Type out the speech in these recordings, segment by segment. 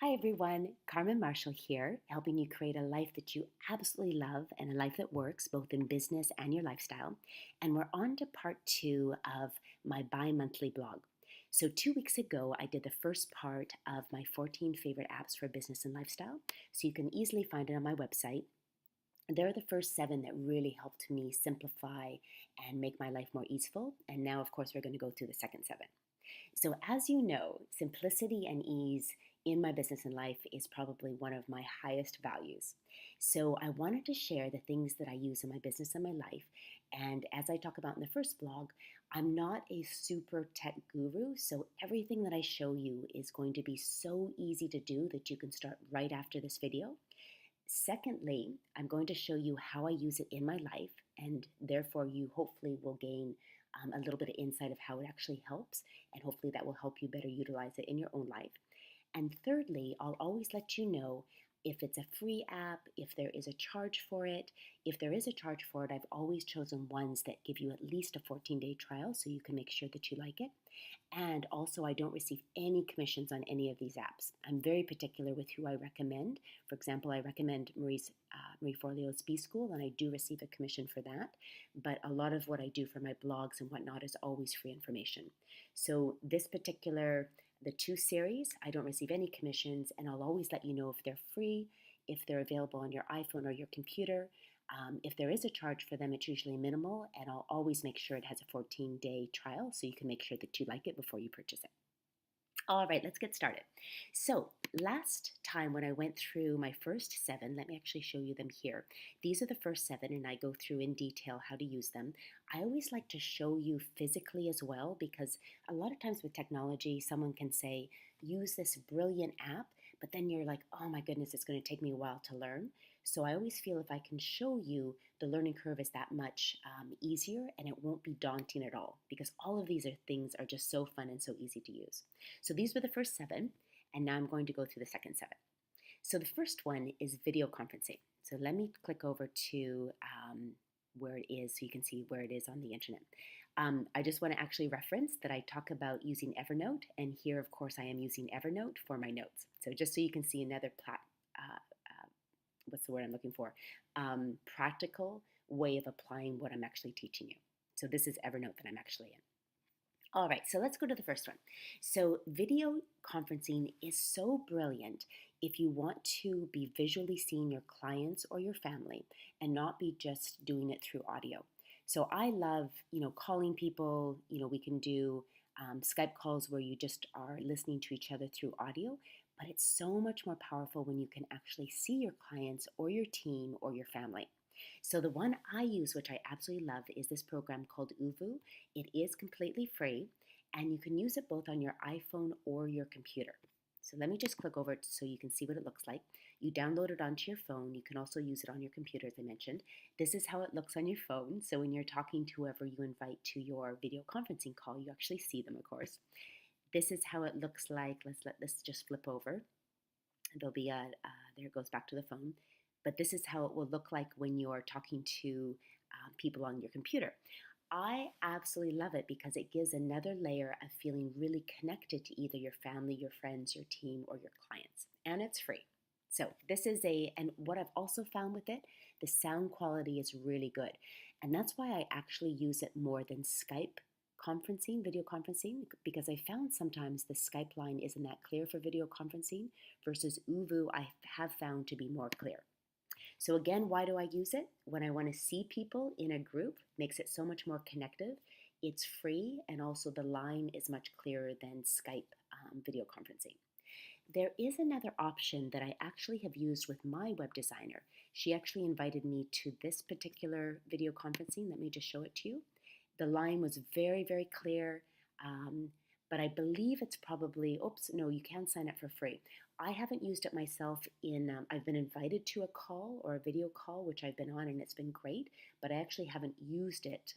Hi everyone, Carmen Marshall here, helping you create a life that you absolutely love and a life that works both in business and your lifestyle. And we're on to part 2 of my bi-monthly blog. So 2 weeks ago, I did the first part of my 14 favorite apps for business and lifestyle. So you can easily find it on my website. They're the first 7 that really helped me simplify and make my life more easeful. And now, of course, we're going to go through the second 7. So, as you know, simplicity and ease in my business and life is probably one of my highest values. So, I wanted to share the things that I use in my business and my life. And as I talk about in the first blog, I'm not a super tech guru, so everything that I show you is going to be so easy to do that you can start right after this video. Secondly, I'm going to show you how I use it in my life, and therefore, you hopefully will gain a little bit of insight of how it actually helps, and hopefully, that will help you better utilize it in your own life. And thirdly, I'll always let you know if it's a free app, if there is a charge for it. If there is a charge for it, I've always chosen ones that give you at least a 14-day trial so you can make sure that you like it. And also, I don't receive any commissions on any of these apps. I'm very particular with who I recommend. For example, I recommend Marie Forleo's B School, and I do receive a commission for that. But a lot of what I do for my blogs and whatnot is always free information. So this particular, the 2 series, I don't receive any commissions, and I'll always let you know if they're free, if they're available on your iPhone or your computer. If there is a charge for them, it's usually minimal, and I'll always make sure it has a 14-day trial so you can make sure that you like it before you purchase it. All right, let's get started. So last time when I went through my first 7, let me actually show you them here. These are the first 7, and I go through in detail how to use them. I always like to show you physically as well, because a lot of times with technology, someone can say, use this brilliant app, but then you're like, oh my goodness, it's going to take me a while to learn. So I always feel if I can show you, the learning curve is that much easier, and it won't be daunting at all, because all of these things are just so fun and so easy to use. So these were the first 7, and now I'm going to go through the second 7. So the first one is video conferencing. So let me click over to where it is so you can see where it is on the internet. I just want to actually reference that I talk about using Evernote, and here, of course, I am using Evernote for my notes. So just so you can see another what's the word I'm looking for? Practical way of applying what I'm actually teaching you. So this is Evernote that I'm actually in. All right, so let's go to the first one. So video conferencing is so brilliant if you want to be visually seeing your clients or your family and not be just doing it through audio. So I love, calling people. We can do Skype calls where you just are listening to each other through audio, but it's so much more powerful when you can actually see your clients or your team or your family. So the one I use, which I absolutely love, is this program called Uvu. It is completely free, and you can use it both on your iPhone or your computer. So let me just click over it so you can see what it looks like. You download it onto your phone. You can also use it on your computer, as I mentioned. This is how it looks on your phone. So when you're talking to whoever you invite to your video conferencing call, you actually see them, of course. This is how it looks like. Let's let this just flip over. There'll be there it goes back to the phone. But this is how it will look like when you are talking to people on your computer. I absolutely love it because it gives another layer of feeling really connected to either your family, your friends, your team, or your clients. And it's free. So this is and what I've also found with it, the sound quality is really good. And that's why I actually use it more than Skype conferencing, video conferencing, because I found sometimes the Skype line isn't that clear for video conferencing versus Uvu I have found to be more clear. So again, why do I use it? When I want to see people in a group, makes it so much more connective. It's free, and also the line is much clearer than Skype video conferencing. There is another option that I actually have used with my web designer. She actually invited me to this particular video conferencing. Let me just show it to you. The line was very, very clear. But I believe it's probably, oops, no, you can sign up for free. I haven't used it myself I've been invited to a call or a video call, which I've been on, and it's been great, but I actually haven't used it.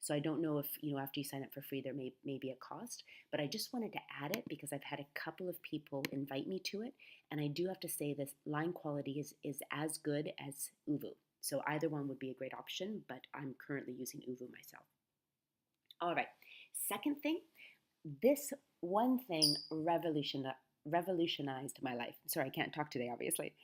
So I don't know if, after you sign up for free, there may be a cost, but I just wanted to add it because I've had a couple of people invite me to it, and I do have to say this line quality is as good as Uvu. So either one would be a great option, but I'm currently using Uvu myself. All right, second thing, this one thing revolutionized my life. Sorry, I can't talk today, obviously.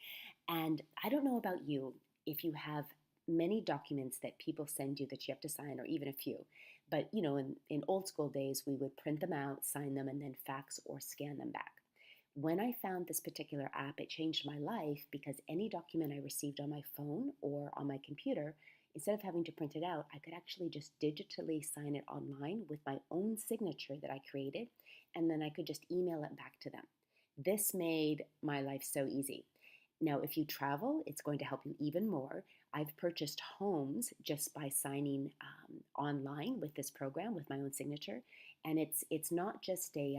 And I don't know about you if you have many documents that people send you that you have to sign, or even a few. But in old school days, we would print them out, sign them, and then fax or scan them back. When I found this particular app, it changed my life because any document I received on my phone or on my computer, instead of having to print it out, I could actually just digitally sign it online with my own signature that I created, and then I could just email it back to them. This made my life so easy. Now, if you travel, it's going to help you even more. I've purchased homes just by signing online with this program with my own signature, and it's not just a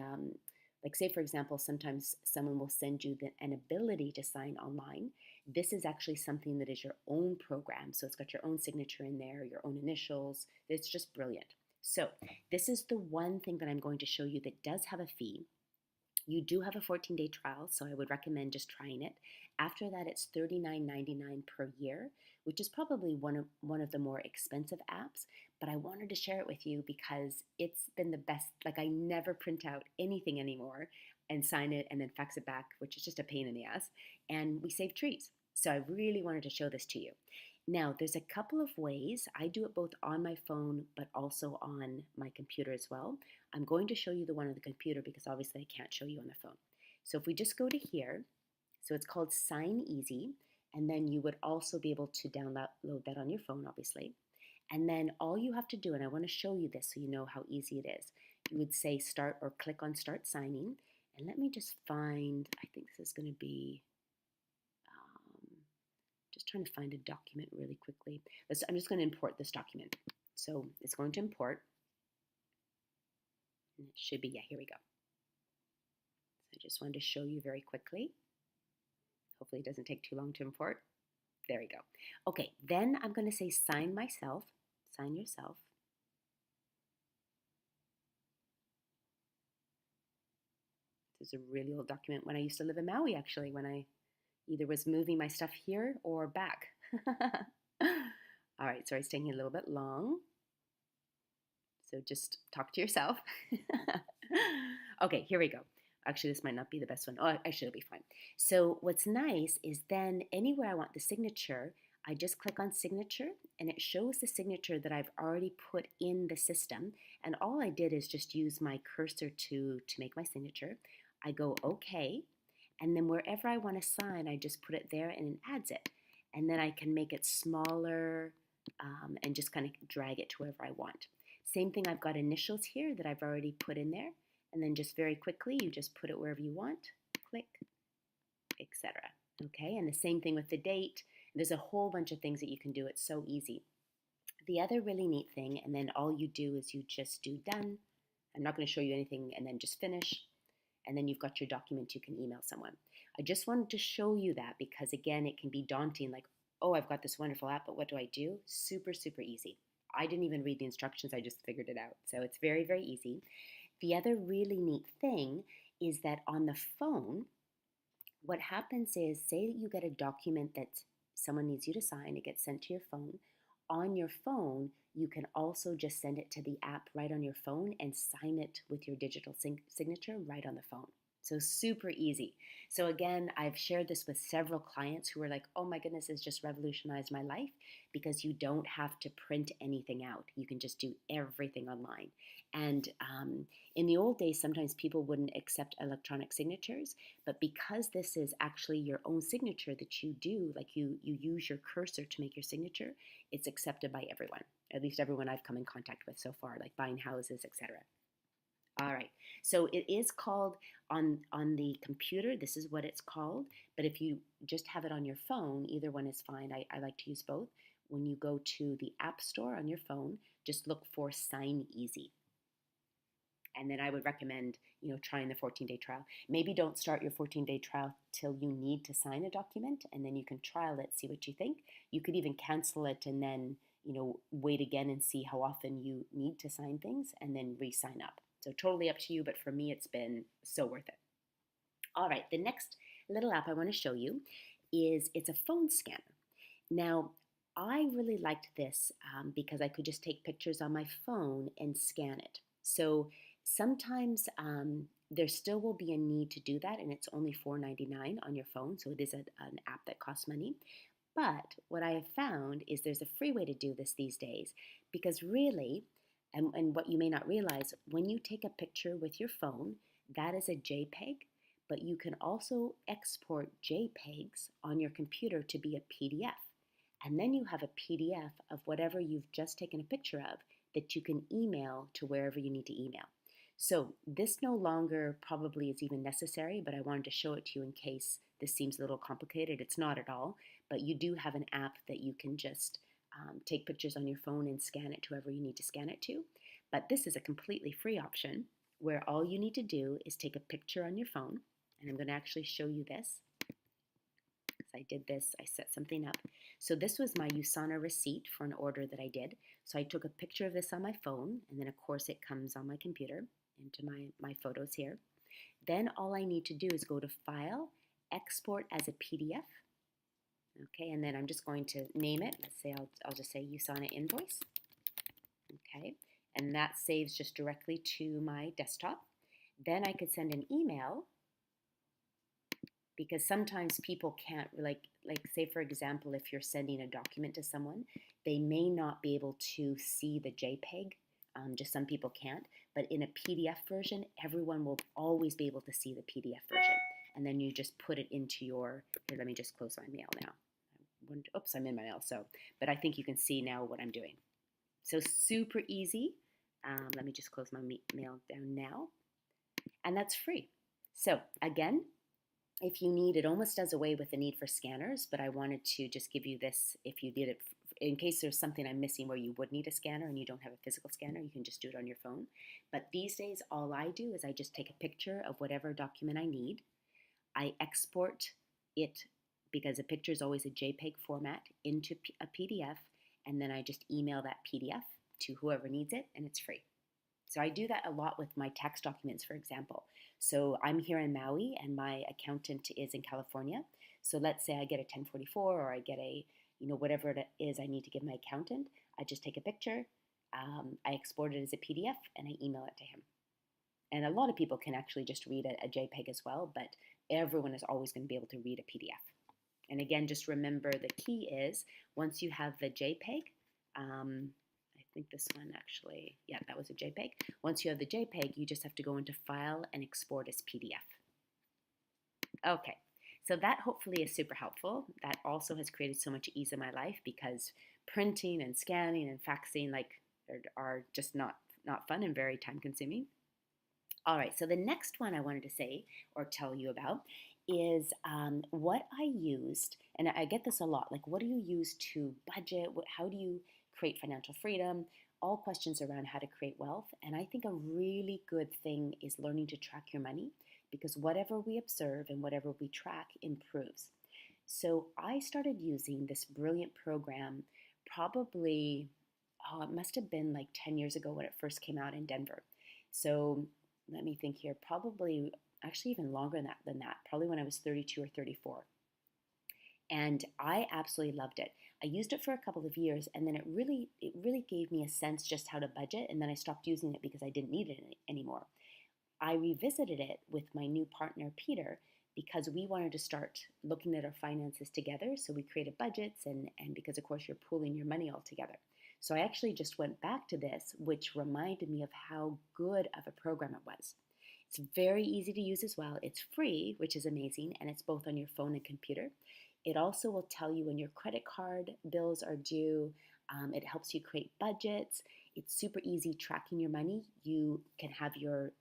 like, say for example, sometimes someone will send you an ability to sign online. This is actually something that is your own program, so it's got your own signature in there, your own initials. It's just brilliant. So this is the one thing that I'm going to show you that does have a fee. You do have a 14-day trial, so I would recommend just trying it. After that, it's $39.99 per year, which is probably one of the more expensive apps, but I wanted to share it with you because it's been the best. Like, I never print out anything anymore and sign it and then fax it back, which is just a pain in the ass, and we save trees. So I really wanted to show this to you. Now, there's a couple of ways. I do it both on my phone, but also on my computer as well. I'm going to show you the one on the computer because obviously I can't show you on the phone. So if we just go to here, so it's called Sign Easy, and then you would also be able to download that on your phone, obviously. And then all you have to do, and I want to show you this so you know how easy it is, you would say start or click on Start Signing. And let me just find, I think this is going to be, just trying to find a document really quickly. I'm just going to import this document. So it's going to import. And it should be, yeah, here we go. So I just wanted to show you very quickly. Hopefully it doesn't take too long to import. There we go. Okay, then I'm going to say sign myself. Sign yourself. This is a really old document when I used to live in Maui, actually, when I either was moving my stuff here or back. All right, sorry, it's taking a little bit long. So just talk to yourself. Okay, here we go. Actually, this might not be the best one. Oh, actually, it'll be fine. So what's nice is then anywhere I want the signature, I just click on signature and it shows the signature that I've already put in the system. And all I did is just use my cursor to make my signature. I go okay. And then wherever I want to sign, I just put it there and it adds it. And then I can make it smaller and just kind of drag it to wherever I want. Same thing, I've got initials here that I've already put in there. And then just very quickly, you just put it wherever you want, click, etc. Okay, and the same thing with the date. There's a whole bunch of things that you can do. It's so easy. The other really neat thing, and then all you do is you just do done. I'm not going to show you anything, and then just finish. And then you've got your document you can email someone. I just wanted to show you that because, again, it can be daunting, like, oh, I've got this wonderful app, but what do I do? Super, super easy. I didn't even read the instructions, I just figured it out. So it's very, very easy. The other really neat thing is that on the phone, what happens is, say that you get a document that someone needs you to sign, it gets sent to your phone. On your phone, you can also just send it to the app right on your phone and sign it with your digital signature right on the phone. So super easy. So again, I've shared this with several clients who are like, oh my goodness, it's just revolutionized my life because you don't have to print anything out. You can just do everything online. And in the old days, sometimes people wouldn't accept electronic signatures, but because this is actually your own signature that you do, like you use your cursor to make your signature, it's accepted by everyone, at least everyone I've come in contact with so far, like buying houses, etc. All right, so it is called on the computer, this is what it's called, but if you just have it on your phone, either one is fine. I like to use both. When you go to the App Store on your phone, just look for Sign Easy. And then I would recommend, trying the 14-day trial. Maybe don't start your 14-day trial till you need to sign a document, and then you can trial it, see what you think. You could even cancel it and then, wait again and see how often you need to sign things, and then re-sign up. So totally up to you, but for me, it's been so worth it. All right, the next little app I want to show you it's a phone scanner. Now, I really liked this because I could just take pictures on my phone and scan it. So sometimes there still will be a need to do that, and it's only $4.99 on your phone, so it is an app that costs money. But what I have found is there's a free way to do this these days, because really, and what you may not realize, when you take a picture with your phone, that is a JPEG, but you can also export JPEGs on your computer to be a PDF. And then you have a PDF of whatever you've just taken a picture of that you can email to wherever you need to email. So this no longer probably is even necessary, but I wanted to show it to you in case this seems a little complicated. It's not at all, but you do have an app that you can just take pictures on your phone and scan it to wherever you need to scan it to. But this is a completely free option where all you need to do is take a picture on your phone, and I'm going to actually show you this. I did this, I set something up. So this was my USANA receipt for an order that I did. So I took a picture of this on my phone, and then of course it comes on my computer into my photos here. Then all I need to do is go to File, Export as a PDF. Okay, and then I'm just going to name it. Let's say I'll just say USANA invoice. Okay, and that saves just directly to my desktop. Then I could send an email, because sometimes people can't, like say for example, if you're sending a document to someone, they may not be able to see the JPEG. Just some people can't. But in a PDF version, everyone will always be able to see the PDF version. And then you just put it into your, here, let me just close my mail now. Oops, I'm in my mail. But I think you can see now what I'm doing. So super easy. Let me just close my mail down now. And that's free. So again, if you need, it almost does away with the need for scanners, but I wanted to just give you this if you did it, in case there's something I'm missing where you would need a scanner and you don't have a physical scanner, you can just do it on your phone. But these days, all I do is I just take a picture of whatever document I need. I export it, because a picture is always a JPEG format, into a PDF, and then I just email that PDF to whoever needs it, and it's free. So I do that a lot with my tax documents, for example. So I'm here in Maui and my accountant is in California. So let's say I get a 1044 or I get a, whatever it is I need to give my accountant. I just take a picture, I export it as a PDF, and I email it to him. And a lot of people can actually just read a JPEG as well, but everyone is always going to be able to read a PDF. And again, just remember the key is once you have the JPEG, I think this one actually, yeah, that was a JPEG. Once you have the JPEG, you just have to go into File and Export as PDF. Okay, so that hopefully is super helpful. That also has created so much ease in my life, because printing and scanning and faxing are just not fun and very time consuming. All right, so the next one I wanted to say or tell you about is what I used, and I get this a lot, like what do you use to budget? How do you create financial freedom? All questions around how to create wealth. And I think a really good thing is learning to track your money, because whatever we observe and whatever we track improves. So I started using this brilliant program probably, it must have been like 10 years ago when it first came out in Denver. So let me think here, probably actually even longer than that, probably when I was 32 or 34. And I absolutely loved it. I used it for a couple of years, and then it really gave me a sense just how to budget, and then I stopped using it because I didn't need it anymore. I revisited it with my new partner, Peter, because we wanted to start looking at our finances together. So we created budgets, and because, of course, you're pooling your money all together. So I actually just went back to this, which reminded me of how good of a program it was. It's very easy to use as well. It's free, which is amazing, and it's both on your phone and computer. It also will tell you when your credit card bills are due. It helps you create budgets. It's super easy tracking your money. You can have you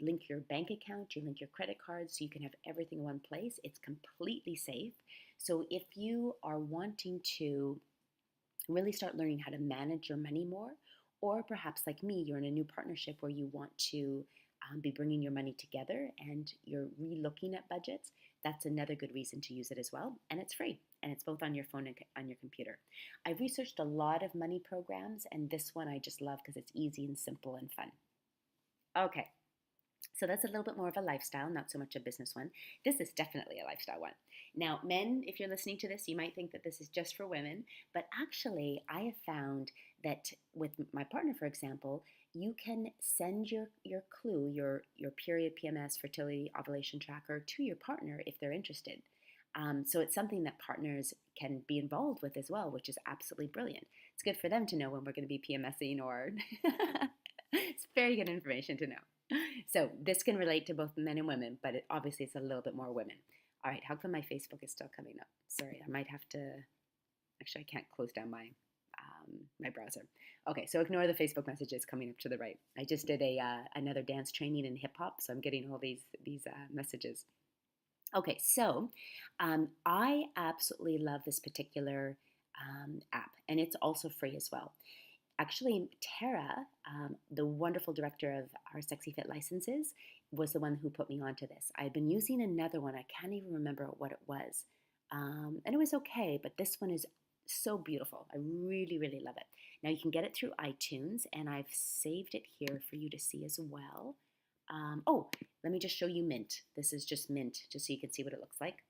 link your bank account, you link your credit card, so you can have everything in one place. It's completely safe. So if you are wanting to really start learning how to manage your money more, or perhaps like me, you're in a new partnership where you want to be bringing your money together and you're re-looking at budgets, that's another good reason to use it as well. And it's free, and it's both on your phone and on your computer. I've researched a lot of money programs, and this one I just love because it's easy and simple and fun. Okay, so that's a little bit more of a lifestyle, not so much a business one. This is definitely a lifestyle one. Now, men, if you're listening to this, you might think that this is just for women, but actually I have found that with my partner, for example, you can send your clue, your period, PMS, fertility, ovulation tracker to your partner if they're interested. So it's something that partners can be involved with as well, which is absolutely brilliant. It's good for them to know when we're going to be PMSing, or it's very good information to know. So this can relate to both men and women, but obviously it's a little bit more women. All right, how come my Facebook is still coming up? Sorry, I might have to, actually I can't close down my browser. Okay, so ignore the Facebook messages coming up to the right. I just did another dance training in hip hop, so I'm getting all these messages. Okay, so I absolutely love this particular app, and it's also free as well. Actually, Tara, the wonderful director of our Sexy Fit licenses, was the one who put me onto this. I've been using another one. I can't even remember what it was. And it was okay, but this one is so beautiful. I really, really love it. Now, you can get it through iTunes, and I've saved it here for you to see as well. Oh, let me just show you Mint. This is just Mint, just so you can see what it looks like.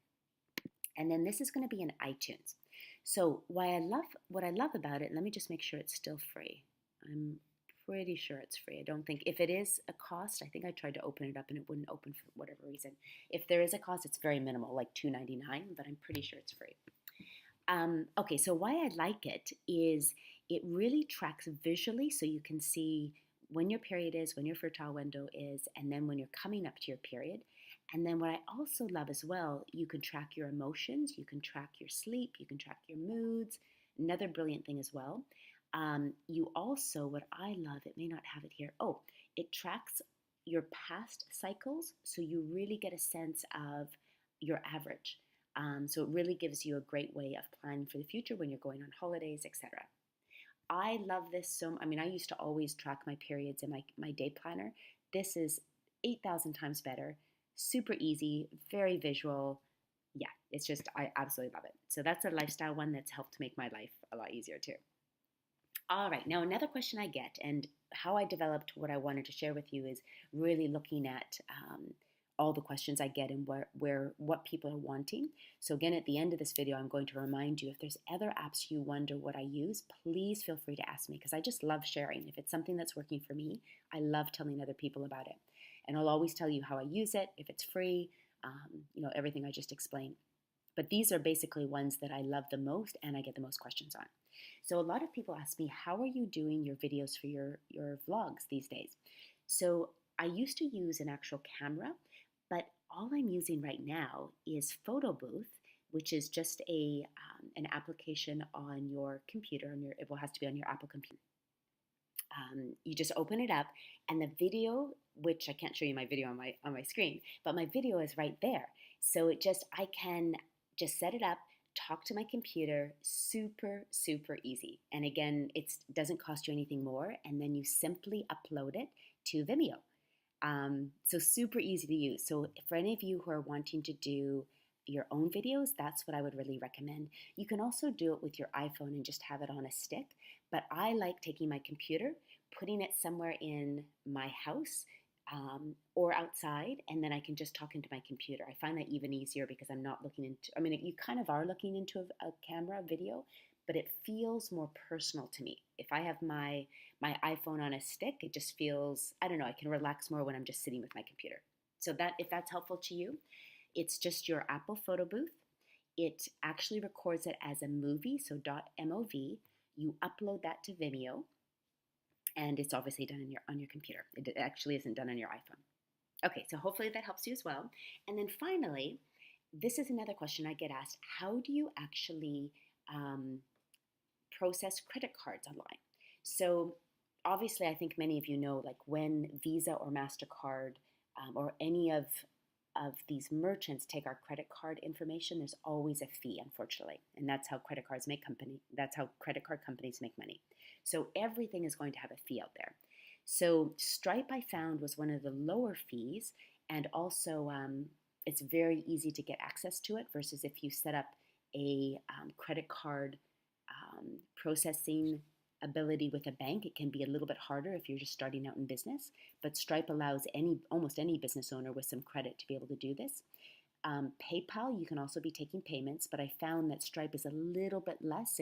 And then this is going to be in iTunes. So what I love about it, let me just make sure it's still free. I'm pretty sure it's free. I don't think, if it is a cost, I think I tried to open it up and it wouldn't open for whatever reason. If there is a cost, it's very minimal, like $2.99, but I'm pretty sure it's free. Okay, so why I like it is it really tracks visually, so you can see when your period is, when your fertile window is, and then when you're coming up to your period. And then what I also love as well, you can track your emotions, you can track your sleep, you can track your moods. Another brilliant thing as well. You also, what I love, it may not have it here. Oh, it tracks your past cycles, so you really get a sense of your average. So it really gives you a great way of planning for the future when you're going on holidays, etc. I love this so much. I mean, I used to always track my periods in my day planner. This is 8,000 times better, super easy, very visual. Yeah, it's just, I absolutely love it. So that's a lifestyle one that's helped make my life a lot easier too. All right, now another question I get, and how I developed what I wanted to share with you, is really looking at all the questions I get and what people are wanting. So again, at the end of this video, I'm going to remind you, if there's other apps you wonder what I use, please feel free to ask me, because I just love sharing. If it's something that's working for me, I love telling other people about it. And I'll always tell you how I use it, if it's free, everything I just explained. But these are basically ones that I love the most and I get the most questions on. So a lot of people ask me, how are you doing your videos for your vlogs these days? So I used to use an actual camera, but all I'm using right now is Photo Booth, which is just an application on your computer. It has to be on your Apple computer. You just open it up, and the video, which I can't show you my video on my screen, but my video is right there. So I can just set it up, talk to my computer, super, super easy. And again, it doesn't cost you anything more, and then you simply upload it to Vimeo. So super easy to use. So for any of you who are wanting to do your own videos, that's what I would really recommend. You can also do it with your iPhone and just have it on a stick, but I like taking my computer, putting it somewhere in my house or outside, and then I can just talk into my computer. I find that even easier because I'm not looking into, I mean, you kind of are looking into a camera video, but it feels more personal to me. If I have my iPhone on a stick, it just feels, I don't know, I can relax more when I'm just sitting with my computer. So that, if that's helpful to you, it's just your Apple Photo Booth. It actually records it as a movie, so .mov. You upload that to Vimeo, and it's obviously done on your computer. It actually isn't done on your iPhone. Okay, so hopefully that helps you as well. And then finally, this is another question I get asked: how do you actually process credit cards online? So obviously, I think many of you know, like when Visa or MasterCard or any of these merchants take our credit card information, there's always a fee, unfortunately, and that's how credit card companies make money. So everything is going to have a fee out there. So Stripe, I found, was one of the lower fees, and also it's very easy to get access to it versus if you set up a credit card processing ability with a bank. It can be a little bit harder if you're just starting out in business, but Stripe allows almost any business owner with some credit to be able to do this. PayPal, you can also be taking payments, but I found that Stripe is a little bit less.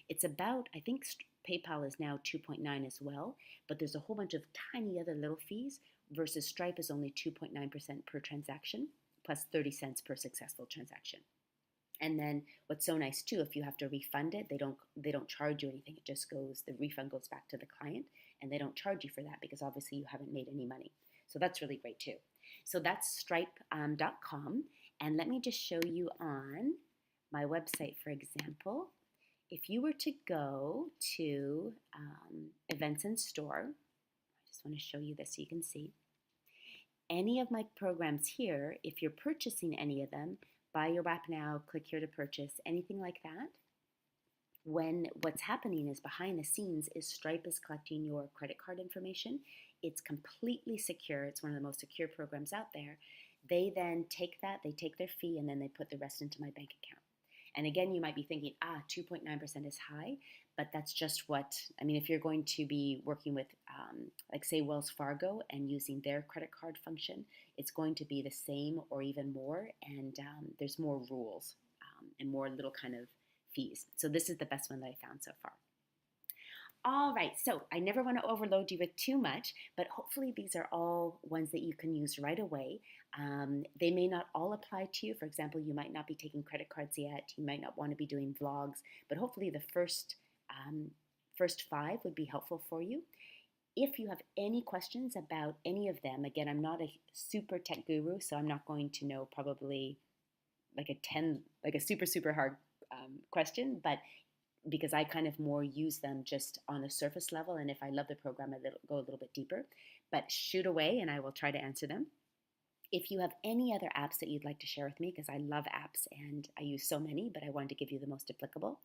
It's about, I think PayPal is now 2.9 as well, but there's a whole bunch of tiny other little fees versus Stripe is only 2.9% per transaction plus 30 cents per successful transaction. And then what's so nice too, if you have to refund it, they don't charge you anything. It just goes, the refund goes back to the client, and they don't charge you for that because obviously you haven't made any money. So that's really great too. So that's stripe.com. And let me just show you on my website, for example. If you were to go to Events and Store, I just want to show you this so you can see. Any of my programs here, if you're purchasing any of them, buy your app now, click here to purchase, anything like that. When what's happening is behind the scenes is Stripe is collecting your credit card information. It's completely secure. It's one of the most secure programs out there. They then take that, they take their fee, and then they put the rest into my bank account. And again, you might be thinking, 2.9% is high, but that's just what, I mean, if you're going to be working with, like say Wells Fargo and using their credit card function, it's going to be the same or even more, and there's more rules and more little kind of fees. So this is the best one that I found so far. All right, so I never want to overload you with too much, but hopefully these are all ones that you can use right away. They may not all apply to you. For example, you might not be taking credit cards yet. You might not want to be doing vlogs, but hopefully the first 5 would be helpful for you. If you have any questions about any of them, again, I'm not a super tech guru, so I'm not going to know probably like a super hard question, but because I kind of more use them just on a surface level, and if I love the program, I go a little bit deeper. But shoot away, and I will try to answer them. If you have any other apps that you'd like to share with me, because I love apps and I use so many, but I wanted to give you the most applicable.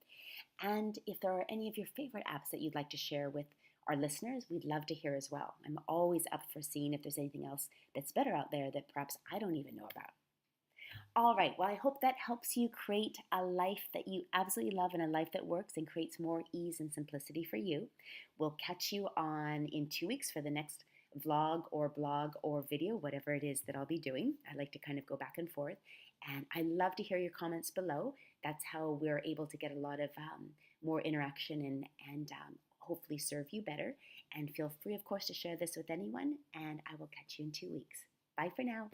And if there are any of your favorite apps that you'd like to share with our listeners, we'd love to hear as well. I'm always up for seeing if there's anything else that's better out there that perhaps I don't even know about. All right, well, I hope that helps you create a life that you absolutely love and a life that works and creates more ease and simplicity for you. We'll catch you in 2 weeks for the next vlog or blog or video, whatever it is that I'll be doing. I like to kind of go back and forth, and I love to hear your comments below. That's how we're able to get a lot of more interaction and hopefully serve you better. And feel free, of course, to share this with anyone, and I will catch you in 2 weeks. Bye for now.